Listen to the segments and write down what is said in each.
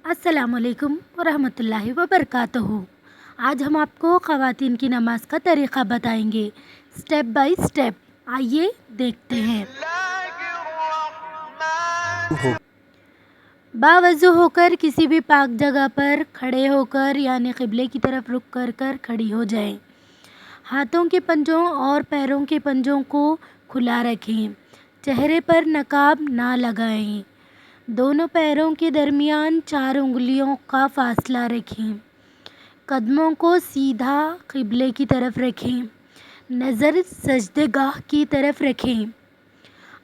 السلام علیکم ورحمۃ اللہ وبرکاتہ۔ آج ہم آپ کو خواتین کی نماز کا طریقہ بتائیں گے، سٹیپ بائی سٹیپ۔ آئیے دیکھتے ہیں۔ باوضو ہو کر کسی بھی پاک جگہ پر کھڑے ہو کر یعنی قبلے کی طرف رخ کر کھڑی ہو جائیں۔ ہاتھوں کے پنجوں اور پیروں کے پنجوں کو کھلا رکھیں۔ چہرے پر نقاب نہ لگائیں۔ دونوں پیروں کے درمیان 4 انگلیوں کا فاصلہ رکھیں۔ قدموں کو سیدھا قبلے کی طرف رکھیں۔ نظر سجدہ گاہ کی طرف رکھیں۔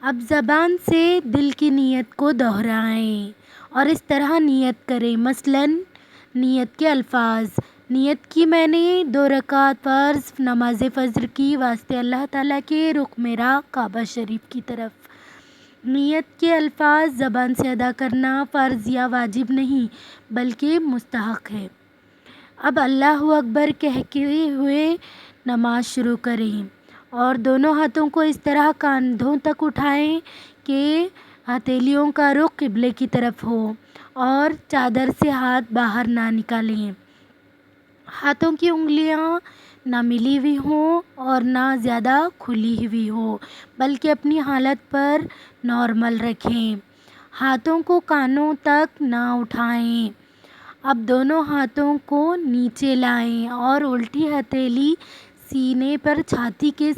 اب زبان سے دل کی نیت کو دہرائیں اور اس طرح نیت کریں، مثلاً نیت کے الفاظ: نیت کی میں نے 2 رکعت فرض نماز فجر کی واسطے اللہ تعالیٰ کے رخ میرا کعبہ شریف کی طرف۔ نیت کے الفاظ زبان سے ادا کرنا فرض یا واجب نہیں بلکہ مستحب ہے۔ اب اللہ اکبر کہتے ہوئے نماز شروع کریں اور دونوں ہاتھوں کو اس طرح کاندھوں تک اٹھائیں کہ ہتھیلیوں کا رخ قبلے کی طرف ہو اور چادر سے ہاتھ باہر نہ نکالیں۔ ہاتھوں کی انگلیاں نہ ملی ہوئی ہوں اور نہ زیادہ کھلی ہوئی ہوں بلکہ اپنی حالت پر نارمل رکھیں۔ ہاتھوں کو کانوں تک نہ اٹھائیں۔ اب دونوں ہاتھوں کو نیچے لائیں اور الٹی ہتھیلی سینے پر چھاتی کے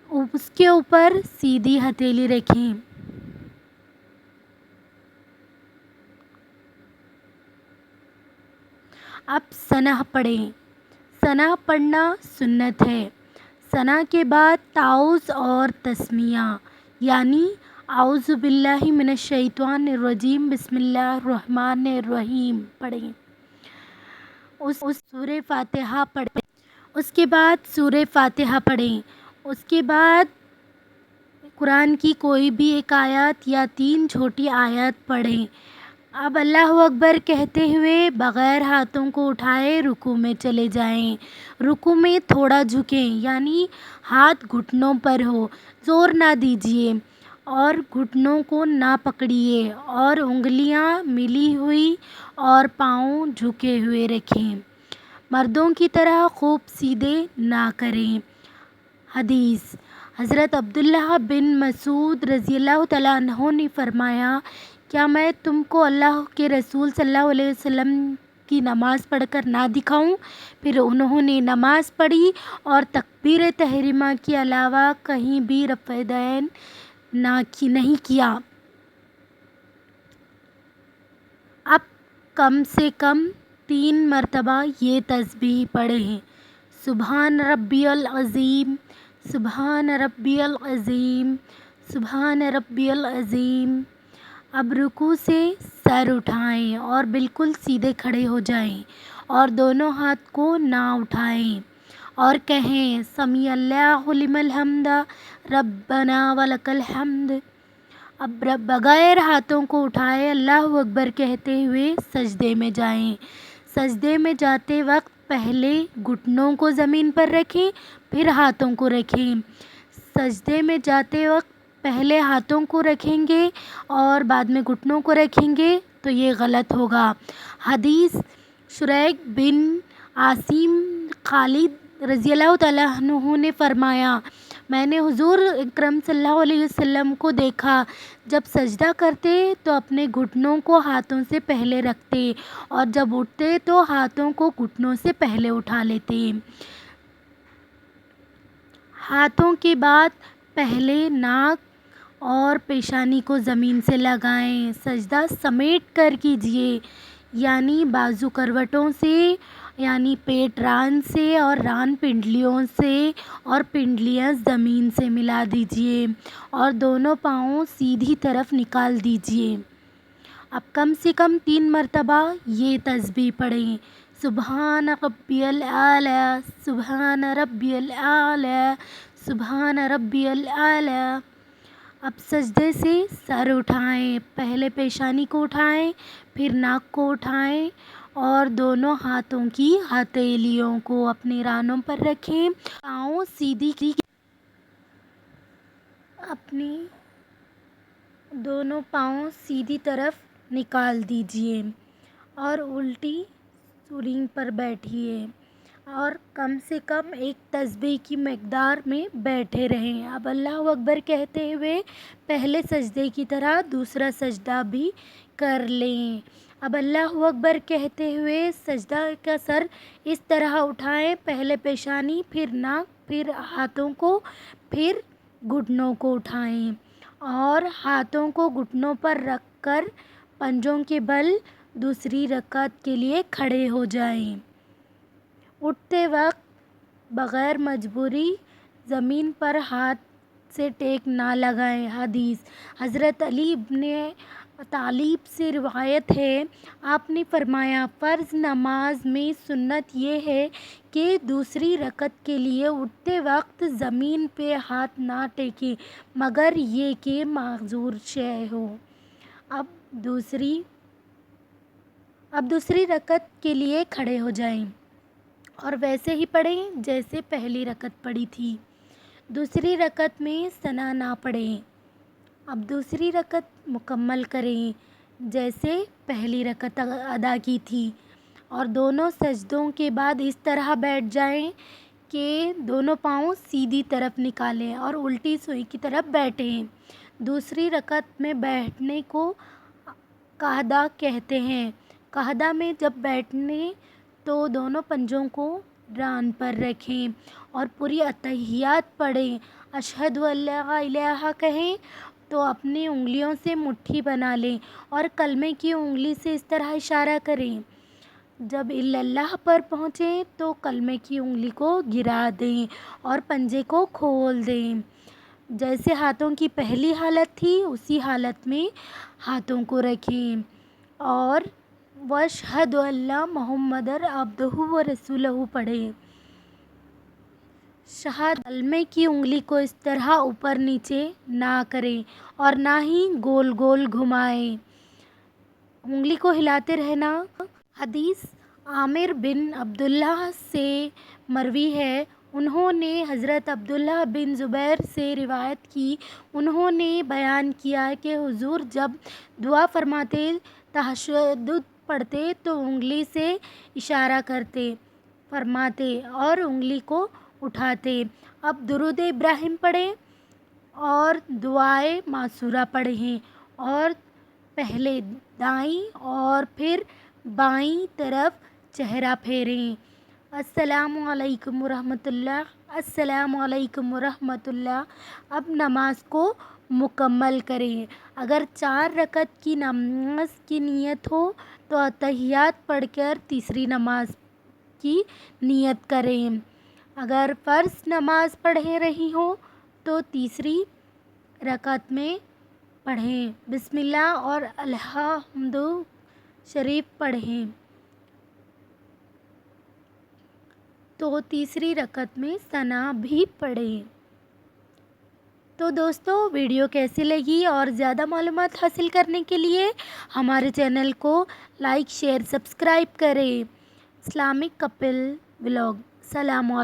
اس کے اوپر سیدھی ہتھیلی رکھیں۔ اب ثنا پڑھیں۔ ثنا پڑھنا سنت ہے۔ ثنا کے بعد تعوذ اور تسمیہ یعنی اعوذ باللہ من الشیطان الرجیم بسم اللہ الرحمن الرحیم پڑھیں۔ سورہ فاتحہ پڑھیں۔ اس کے بعد سورہ فاتحہ پڑھیں۔ اس کے بعد قرآن کی کوئی بھی ایک آیت یا 3 چھوٹی آیت پڑھیں۔ اب اللہ اکبر کہتے ہوئے بغیر ہاتھوں کو اٹھائے رکوع میں چلے جائیں۔ رکوع میں تھوڑا جھکیں یعنی ہاتھ گھٹنوں پر ہو، زور نہ دیجیے اور گھٹنوں کو نہ پکڑیے اور انگلیاں ملی ہوئی اور پاؤں جھکے ہوئے رکھیں۔ مردوں کی طرح خوب سیدھے نہ کریں۔ حدیث: حضرت عبداللہ بن مسعود رضی اللہ تعالیٰ عنہ نے فرمایا، کیا میں تم کو اللہ کے رسول صلی اللہ علیہ وسلم کی نماز پڑھ کر نہ دکھاؤں؟ پھر انہوں نے نماز پڑھی اور تکبیر تحریمہ کے علاوہ کہیں بھی رفع یدین نہیں کیا۔ اب کم سے کم 3 مرتبہ یہ تسبیح پڑھیں: سبحان ربی العظیم، سبحان ربی العظیم، سبحان ربی العظیم۔ اب رکوع سے سر اٹھائیں اور بالکل سیدھے کھڑے ہو جائیں اور دونوں ہاتھ کو نہ اٹھائیں اور کہیں سمیع اللہ لمن حمدہ ربنا ولک الحمد۔ اب بغیر ہاتھوں کو اٹھائے اللہ اکبر کہتے ہوئے سجدے میں جائیں۔ سجدے میں جاتے وقت پہلے گھٹنوں کو زمین پر رکھیں پھر ہاتھوں کو رکھیں۔ سجدے میں جاتے وقت پہلے ہاتھوں کو رکھیں گے اور بعد میں گھٹنوں کو رکھیں گے تو یہ غلط ہوگا۔ حدیث: شریک بن عاصم خالد رضی اللہ تعالیٰ عنہ نے فرمایا، میں نے حضور اکرم صلی اللہ علیہ وسلم کو دیکھا، جب سجدہ کرتے تو اپنے گھٹنوں کو ہاتھوں سے پہلے رکھتے اور جب اٹھتے تو ہاتھوں کو گھٹنوں سے پہلے اٹھا لیتے۔ ہاتھوں کے بعد پہلے ناک اور پیشانی کو زمین سے لگائیں۔ سجدہ سمیٹ کر کیجیے یعنی بازو کروٹوں سے یعنی پیٹ ران سے اور ران پنڈلیوں سے اور پنڈلیاں زمین سے ملا دیجیے اور دونوں پاؤں سیدھی طرف نکال دیجیے۔ اب کم سے کم 3 مرتبہ یہ تسبیح پڑھیں: سبحان ربی الاعلیٰ، سبحان ربی الاعلیٰ، سبحان ربی الاعلیٰ۔ اب سجدے سے سر اٹھائیں، پہلے پیشانی کو اٹھائیں پھر ناک کو اٹھائیں اور دونوں ہاتھوں کی ہتھیلیوں کو اپنے رانوں پر رکھیں۔ پاؤں سیدھی اپنی دونوں پاؤں سیدھی طرف نکال دیجیے اور الٹی سورین پر بیٹھیے اور کم سے کم ایک تسبیح کی مقدار میں بیٹھے رہیں۔ اب اللہ اکبر کہتے ہوئے پہلے سجدے کی طرح دوسرا سجدہ بھی کر لیں۔ اب اللہ اکبر کہتے ہوئے سجدہ کا سر اس طرح اٹھائیں، پہلے پیشانی، پھر ناک، پھر ہاتھوں کو، پھر گھٹنوں کو اٹھائیں اور ہاتھوں کو گھٹنوں پر رکھ کر پنجوں کے بل دوسری رکعت کے لیے کھڑے ہو جائیں۔ اٹھتے وقت بغیر مجبوری زمین پر ہاتھ سے ٹیک نہ لگائیں۔ حدیث حضرت علی بن طالب سے روایت ہے، آپ نے فرمایا فرض نماز میں سنت یہ ہے کہ دوسری رکعت کے لیے اٹھتے وقت زمین پہ ہاتھ نہ ٹیکیں مگر یہ کہ معذور شے ہو۔ اب دوسری رکعت کے لیے کھڑے ہو جائیں اور ویسے ہی پڑھیں جیسے پہلی رکعت پڑھی تھی۔ دوسری رکعت میں ثنا نہ پڑھیں۔ اب دوسری رکعت مکمل کریں جیسے پہلی رکعت ادا کی تھی اور دونوں سجدوں کے بعد اس طرح بیٹھ جائیں کہ دونوں پاؤں سیدھی طرف نکالیں اور الٹی سوئی کی طرف بیٹھیں۔ دوسری رکعت میں بیٹھنے کو قعدہ کہتے ہیں۔ قعدہ میں جب بیٹھیں تو دونوں پنجوں کو ران پر رکھیں اور پوری اتحیات پڑھیں۔ اشہد ان لا الہ کہیں تو اپنی انگلیوں سے مٹھی بنا لیں اور کلمے کی انگلی سے اس طرح اشارہ کریں۔ جب الا اللہ پر پہنچیں تو کلمے کی انگلی کو گرا دیں اور پنجے کو کھول دیں۔ جیسے ہاتھوں کی پہلی حالت تھی اسی حالت میں ہاتھوں کو رکھیں اور وَأَشْهَدُ أَنَّ مُحَمَّدًا عَبْدُهُ وَرَسُولُهُ پڑھیں۔ شہادت کلمے کی انگلی کو اس طرح اوپر نیچے نہ کریں اور نہ ہی گول گول گھمائیں، انگلی کو ہلاتے رہنا۔ حدیث عامر بن عبداللہ سے مروی ہے، انہوں نے حضرت عبداللہ بن زبیر سے روایت کی، انہوں نے بیان کیا کہ حضور جب دعا فرماتے، تہجد پڑھتے تو انگلی سے اشارہ کرتے، فرماتے اور انگلی کو اٹھاتے۔ اب درود ابراہیم پڑھیں اور دعائے معصورہ پڑھیں اور پہلے دائیں اور پھر بائیں طرف چہرہ پھیریں۔ السلام علیکم ورحمۃ اللہ، السلام علیکم ورحمۃ اللہ۔ اب نماز کو مکمل کریں۔ اگر 4 رکعت کی نماز کی نیت ہو تو اتحیات پڑھ کر تیسری نماز کی نیت کریں۔ اگر فرض نماز پڑھ رہی ہوں تو تیسری رکعت میں پڑھیں بسم اللہ اور الحمد شریف پڑھیں تو تیسری رکعت میں ثنا بھی پڑھیں۔ تو دوستو ویڈیو کیسی لگی اور زیادہ معلومات حاصل کرنے کے لیے ہمارے چینل کو لائک، شیئر، سبسکرائب کریں۔ Islamic Kapil vlog. السلام علیکم۔